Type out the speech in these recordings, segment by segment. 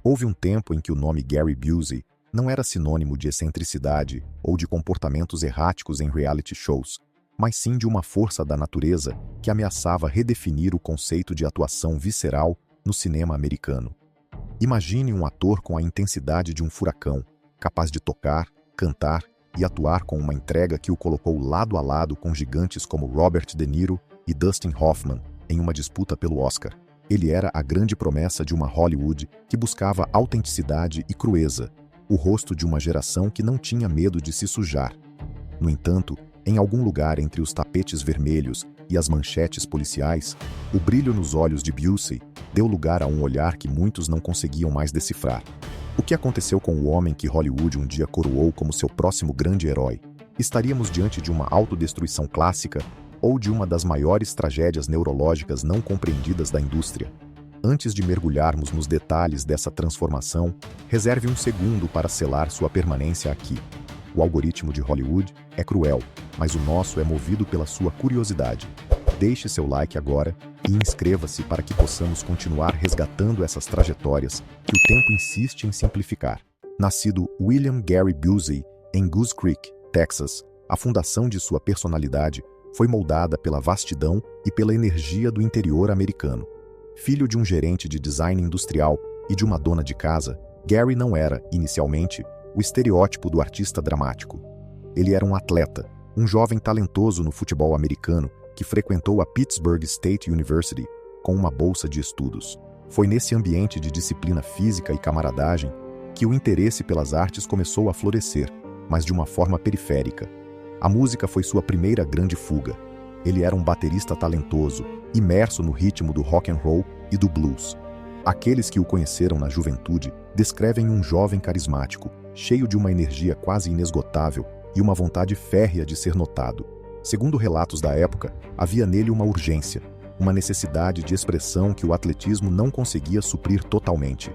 Houve um tempo em que o nome Gary Busey não era sinônimo de excentricidade ou de comportamentos erráticos em reality shows, mas sim de uma força da natureza que ameaçava redefinir o conceito de atuação visceral no cinema americano. Imagine um ator com a intensidade de um furacão, capaz de tocar, cantar e atuar com uma entrega que o colocou lado a lado com gigantes como Robert De Niro e Dustin Hoffman em uma disputa pelo Oscar. Ele era a grande promessa de uma Hollywood que buscava autenticidade e crueza, o rosto de uma geração que não tinha medo de se sujar. No entanto, em algum lugar entre os tapetes vermelhos e as manchetes policiais, o brilho nos olhos de Busey deu lugar a um olhar que muitos não conseguiam mais decifrar. O que aconteceu com o homem que Hollywood um dia coroou como seu próximo grande herói? Estaríamos diante de uma autodestruição clássica ou de uma das maiores tragédias neurológicas não compreendidas da indústria? Antes de mergulharmos nos detalhes dessa transformação, reserve um segundo para selar sua permanência aqui. O algoritmo de Hollywood é cruel, mas o nosso é movido pela sua curiosidade. Deixe seu like agora e inscreva-se para que possamos continuar resgatando essas trajetórias que o tempo insiste em simplificar. Nascido William Gary Busey em Goose Creek, Texas, a fundação de sua personalidade foi moldada pela vastidão e pela energia do interior americano. Filho de um gerente de design industrial e de uma dona de casa, Gary não era, inicialmente, o estereótipo do artista dramático. Ele era um atleta, um jovem talentoso no futebol americano que frequentou a Pittsburgh State University com uma bolsa de estudos. Foi nesse ambiente de disciplina física e camaradagem que o interesse pelas artes começou a florescer, mas de uma forma periférica. A música foi sua primeira grande fuga. Ele era um baterista talentoso, imerso no ritmo do rock and roll e do blues. Aqueles que o conheceram na juventude descrevem um jovem carismático, cheio de uma energia quase inesgotável e uma vontade férrea de ser notado. Segundo relatos da época, havia nele uma urgência, uma necessidade de expressão que o atletismo não conseguia suprir totalmente.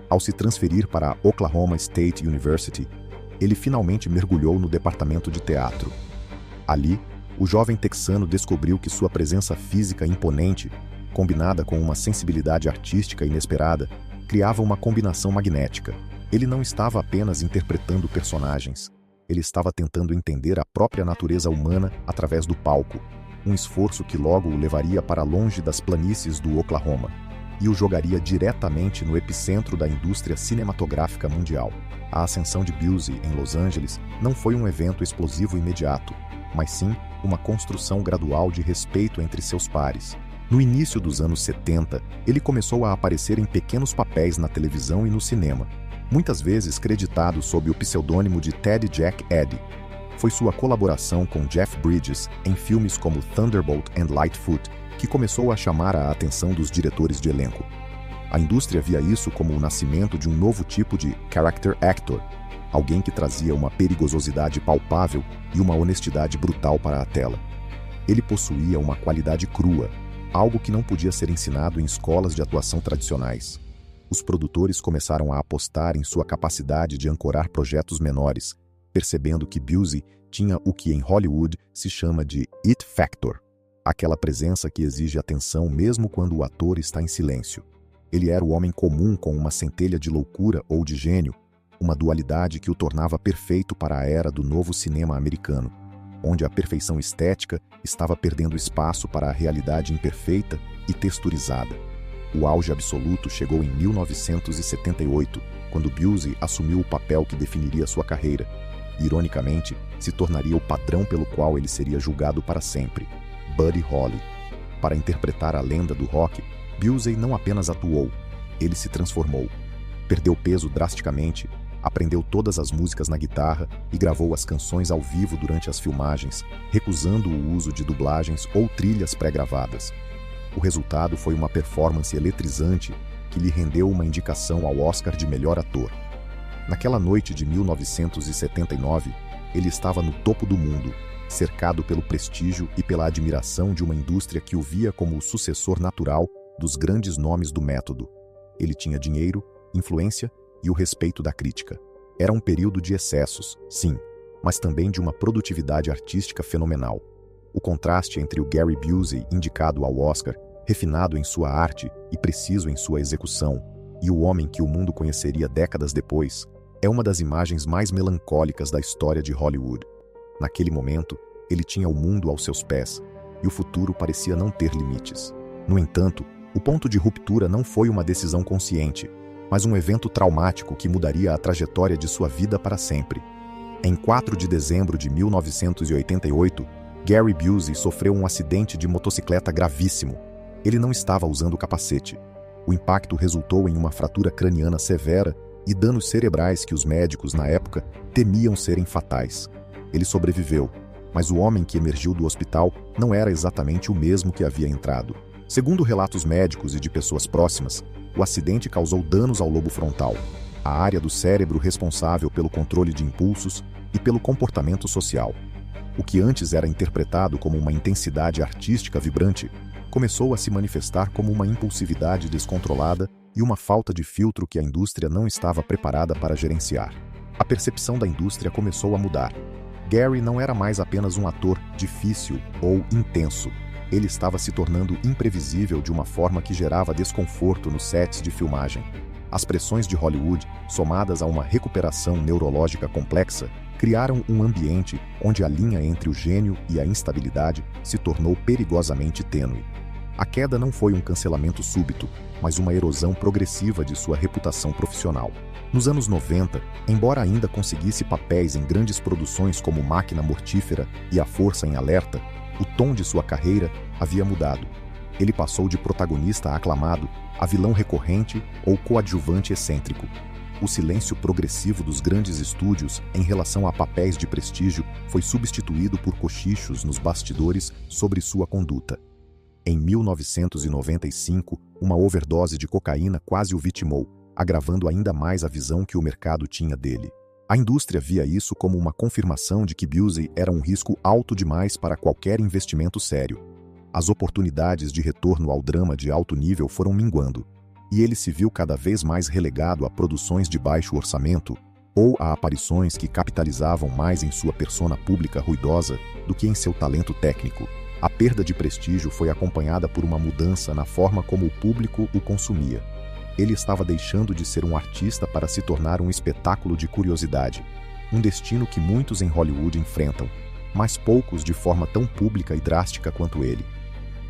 Ao se transferir para a Oklahoma State University, ele finalmente mergulhou no departamento de teatro. Ali, o jovem texano descobriu que sua presença física imponente, combinada com uma sensibilidade artística inesperada, criava uma combinação magnética. Ele não estava apenas interpretando personagens, ele estava tentando entender a própria natureza humana através do palco, um esforço que logo o levaria para longe das planícies do Oklahoma e o jogaria diretamente no epicentro da indústria cinematográfica mundial. A ascensão de Busey em Los Angeles não foi um evento explosivo imediato, mas sim uma construção gradual de respeito entre seus pares. No início dos anos 70, ele começou a aparecer em pequenos papéis na televisão e no cinema, muitas vezes creditado sob o pseudônimo de Ted Jack Eddy. Foi sua colaboração com Jeff Bridges em filmes como Thunderbolt and Lightfoot que começou a chamar a atenção dos diretores de elenco. A indústria via isso como o nascimento de um novo tipo de character actor, alguém que trazia uma perigosidade palpável e uma honestidade brutal para a tela. Ele possuía uma qualidade crua, algo que não podia ser ensinado em escolas de atuação tradicionais. Os produtores começaram a apostar em sua capacidade de ancorar projetos menores, percebendo que Busey tinha o que em Hollywood se chama de it factor, aquela presença que exige atenção mesmo quando o ator está em silêncio. Ele era o homem comum com uma centelha de loucura ou de gênio, uma dualidade que o tornava perfeito para a era do novo cinema americano, onde a perfeição estética estava perdendo espaço para a realidade imperfeita e texturizada. O auge absoluto chegou em 1978, quando Busey assumiu o papel que definiria sua carreira. Ironicamente, se tornaria o padrão pelo qual ele seria julgado para sempre, Buddy Holly. Para interpretar a lenda do rock, Busey não apenas atuou, ele se transformou. Perdeu peso drasticamente, aprendeu todas as músicas na guitarra e gravou as canções ao vivo durante as filmagens, recusando o uso de dublagens ou trilhas pré-gravadas. O resultado foi uma performance eletrizante que lhe rendeu uma indicação ao Oscar de melhor ator. Naquela noite de 1979, ele estava no topo do mundo, cercado pelo prestígio e pela admiração de uma indústria que o via como o sucessor natural dos grandes nomes do método. Ele tinha dinheiro, influência e o respeito da crítica. Era um período de excessos, sim, mas também de uma produtividade artística fenomenal. O contraste entre o Gary Busey indicado ao Oscar, refinado em sua arte e preciso em sua execução, e o homem que o mundo conheceria décadas depois, é uma das imagens mais melancólicas da história de Hollywood. Naquele momento, ele tinha o mundo aos seus pés, e o futuro parecia não ter limites. No entanto, o ponto de ruptura não foi uma decisão consciente, mas um evento traumático que mudaria a trajetória de sua vida para sempre. Em 4 de dezembro de 1988, Gary Busey sofreu um acidente de motocicleta gravíssimo. Ele não estava usando capacete. O impacto resultou em uma fratura craniana severa e danos cerebrais que os médicos, na época, temiam serem fatais. Ele sobreviveu, mas o homem que emergiu do hospital não era exatamente o mesmo que havia entrado. Segundo relatos médicos e de pessoas próximas, o acidente causou danos ao lobo frontal, a área do cérebro responsável pelo controle de impulsos e pelo comportamento social. O que antes era interpretado como uma intensidade artística vibrante, começou a se manifestar como uma impulsividade descontrolada e uma falta de filtro que a indústria não estava preparada para gerenciar. A percepção da indústria começou a mudar. Gary não era mais apenas um ator difícil ou intenso. Ele estava se tornando imprevisível de uma forma que gerava desconforto nos sets de filmagem. As pressões de Hollywood, somadas a uma recuperação neurológica complexa, criaram um ambiente onde a linha entre o gênio e a instabilidade se tornou perigosamente tênue. A queda não foi um cancelamento súbito, mas uma erosão progressiva de sua reputação profissional. Nos anos 90, embora ainda conseguisse papéis em grandes produções como Máquina Mortífera e A Força em Alerta, o tom de sua carreira havia mudado. Ele passou de protagonista aclamado a vilão recorrente ou coadjuvante excêntrico. O silêncio progressivo dos grandes estúdios em relação a papéis de prestígio foi substituído por cochichos nos bastidores sobre sua conduta. Em 1995, uma overdose de cocaína quase o vitimou, agravando ainda mais a visão que o mercado tinha dele. A indústria via isso como uma confirmação de que Busey era um risco alto demais para qualquer investimento sério. As oportunidades de retorno ao drama de alto nível foram minguando, e ele se viu cada vez mais relegado a produções de baixo orçamento ou a aparições que capitalizavam mais em sua persona pública ruidosa do que em seu talento técnico. A perda de prestígio foi acompanhada por uma mudança na forma como o público o consumia. Ele estava deixando de ser um artista para se tornar um espetáculo de curiosidade, um destino que muitos em Hollywood enfrentam, mas poucos de forma tão pública e drástica quanto ele.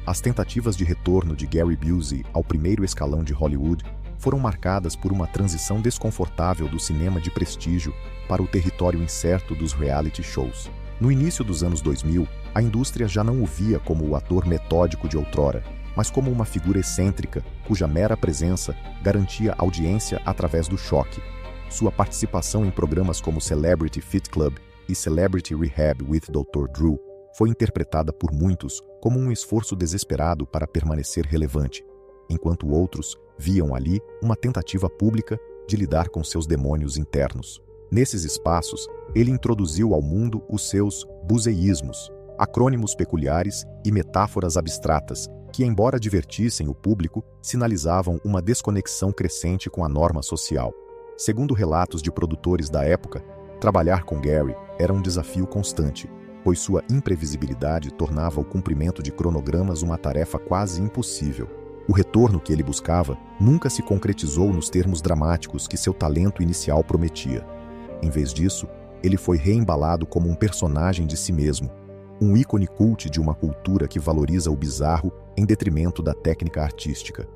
As tentativas de retorno de Gary Busey ao primeiro escalão de Hollywood foram marcadas por uma transição desconfortável do cinema de prestígio para o território incerto dos reality shows. No início dos anos 2000, a indústria já não o via como o ator metódico de outrora, mas como uma figura excêntrica, cuja mera presença garantia audiência através do choque. Sua participação em programas como Celebrity Fit Club e Celebrity Rehab with Dr. Drew foi interpretada por muitos como um esforço desesperado para permanecer relevante, enquanto outros viam ali uma tentativa pública de lidar com seus demônios internos. Nesses espaços, ele introduziu ao mundo os seus buseísmos, acrônimos peculiares e metáforas abstratas que, embora divertissem o público, sinalizavam uma desconexão crescente com a norma social. Segundo relatos de produtores da época, trabalhar com Gary era um desafio constante, pois sua imprevisibilidade tornava o cumprimento de cronogramas uma tarefa quase impossível. O retorno que ele buscava nunca se concretizou nos termos dramáticos que seu talento inicial prometia. Em vez disso, ele foi reembalado como um personagem de si mesmo, um ícone cult de uma cultura que valoriza o bizarro em detrimento da técnica artística.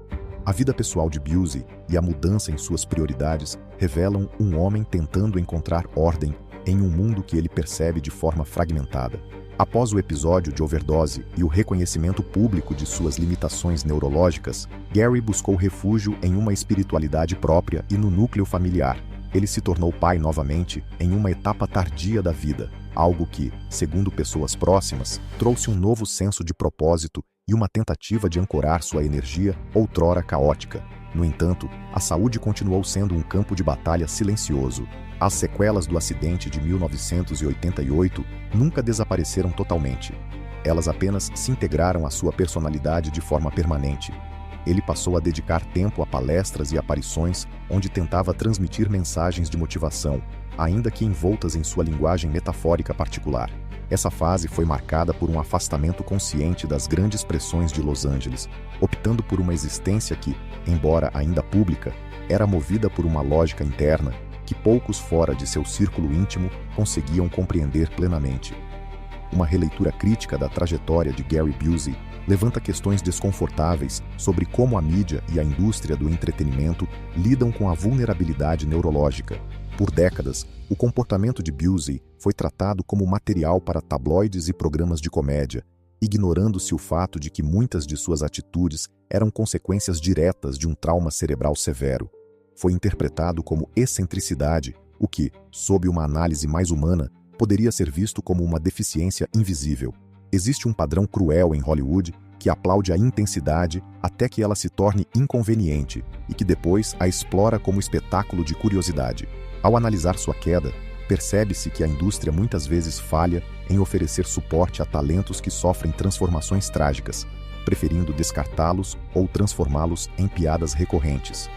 A vida pessoal de Busey e a mudança em suas prioridades revelam um homem tentando encontrar ordem em um mundo que ele percebe de forma fragmentada. Após o episódio de overdose e o reconhecimento público de suas limitações neurológicas, Gary buscou refúgio em uma espiritualidade própria e no núcleo familiar. Ele se tornou pai novamente em uma etapa tardia da vida, algo que, segundo pessoas próximas, trouxe um novo senso de propósito e uma tentativa de ancorar sua energia outrora caótica. No entanto, a saúde continuou sendo um campo de batalha silencioso. As sequelas do acidente de 1988 nunca desapareceram totalmente. Elas apenas se integraram à sua personalidade de forma permanente. Ele passou a dedicar tempo a palestras e aparições onde tentava transmitir mensagens de motivação, ainda que envoltas em sua linguagem metafórica particular. Essa fase foi marcada por um afastamento consciente das grandes pressões de Los Angeles, optando por uma existência que, embora ainda pública, era movida por uma lógica interna que poucos fora de seu círculo íntimo conseguiam compreender plenamente. Uma releitura crítica da trajetória de Gary Busey levanta questões desconfortáveis sobre como a mídia e a indústria do entretenimento lidam com a vulnerabilidade neurológica. Por décadas, o comportamento de Busey foi tratado como material para tabloides e programas de comédia, ignorando-se o fato de que muitas de suas atitudes eram consequências diretas de um trauma cerebral severo. Foi interpretado como excentricidade, o que, sob uma análise mais humana, poderia ser visto como uma deficiência invisível. Existe um padrão cruel em Hollywood que aplaude a intensidade até que ela se torne inconveniente e que depois a explora como espetáculo de curiosidade. Ao analisar sua queda, percebe-se que a indústria muitas vezes falha em oferecer suporte a talentos que sofrem transformações trágicas, preferindo descartá-los ou transformá-los em piadas recorrentes.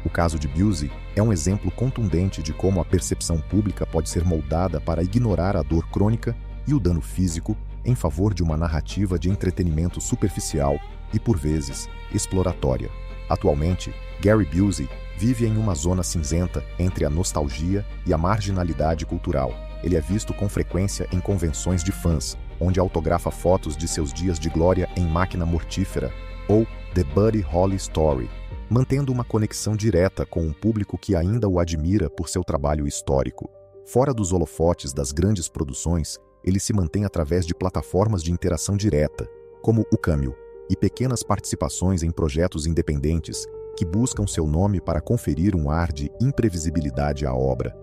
O caso de Busey é um exemplo contundente de como a percepção pública pode ser moldada para ignorar a dor crônica e o dano físico em favor de uma narrativa de entretenimento superficial e, por vezes, exploratória. Atualmente, Gary Busey vive em uma zona cinzenta entre a nostalgia e a marginalidade cultural. Ele é visto com frequência em convenções de fãs, onde autografa fotos de seus dias de glória em Máquina Mortífera ou The Buddy Holly Story, mantendo uma conexão direta com um público que ainda o admira por seu trabalho histórico. Fora dos holofotes das grandes produções, ele se mantém através de plataformas de interação direta, como o Cameo, e pequenas participações em projetos independentes que buscam seu nome para conferir um ar de imprevisibilidade à obra.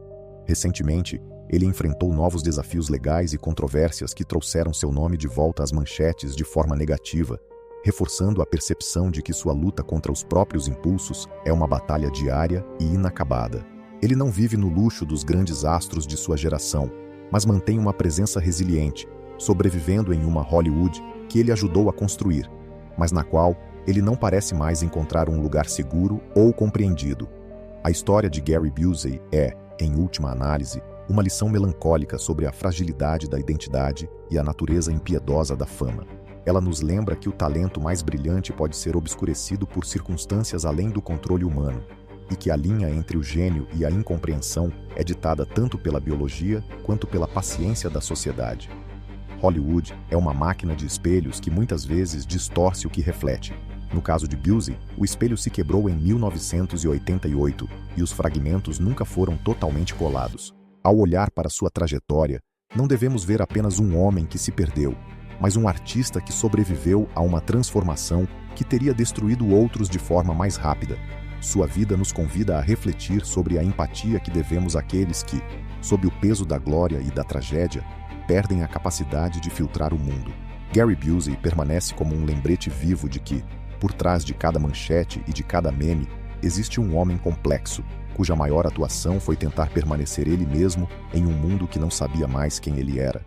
Recentemente, ele enfrentou novos desafios legais e controvérsias que trouxeram seu nome de volta às manchetes de forma negativa, reforçando a percepção de que sua luta contra os próprios impulsos é uma batalha diária e inacabada. Ele não vive no luxo dos grandes astros de sua geração, mas mantém uma presença resiliente, sobrevivendo em uma Hollywood que ele ajudou a construir, mas na qual ele não parece mais encontrar um lugar seguro ou compreendido. A história de Gary Busey é, em última análise, uma lição melancólica sobre a fragilidade da identidade e a natureza impiedosa da fama. Ela nos lembra que o talento mais brilhante pode ser obscurecido por circunstâncias além do controle humano, e que a linha entre o gênio e a incompreensão é ditada tanto pela biologia quanto pela paciência da sociedade. Hollywood é uma máquina de espelhos que muitas vezes distorce o que reflete. No caso de Busey, o espelho se quebrou em 1988 e os fragmentos nunca foram totalmente colados. Ao olhar para sua trajetória, não devemos ver apenas um homem que se perdeu, mas um artista que sobreviveu a uma transformação que teria destruído outros de forma mais rápida. Sua vida nos convida a refletir sobre a empatia que devemos àqueles que, sob o peso da glória e da tragédia, perdem a capacidade de filtrar o mundo. Gary Busey permanece como um lembrete vivo de que, por trás de cada manchete e de cada meme, existe um homem complexo, cuja maior atuação foi tentar permanecer ele mesmo em um mundo que não sabia mais quem ele era.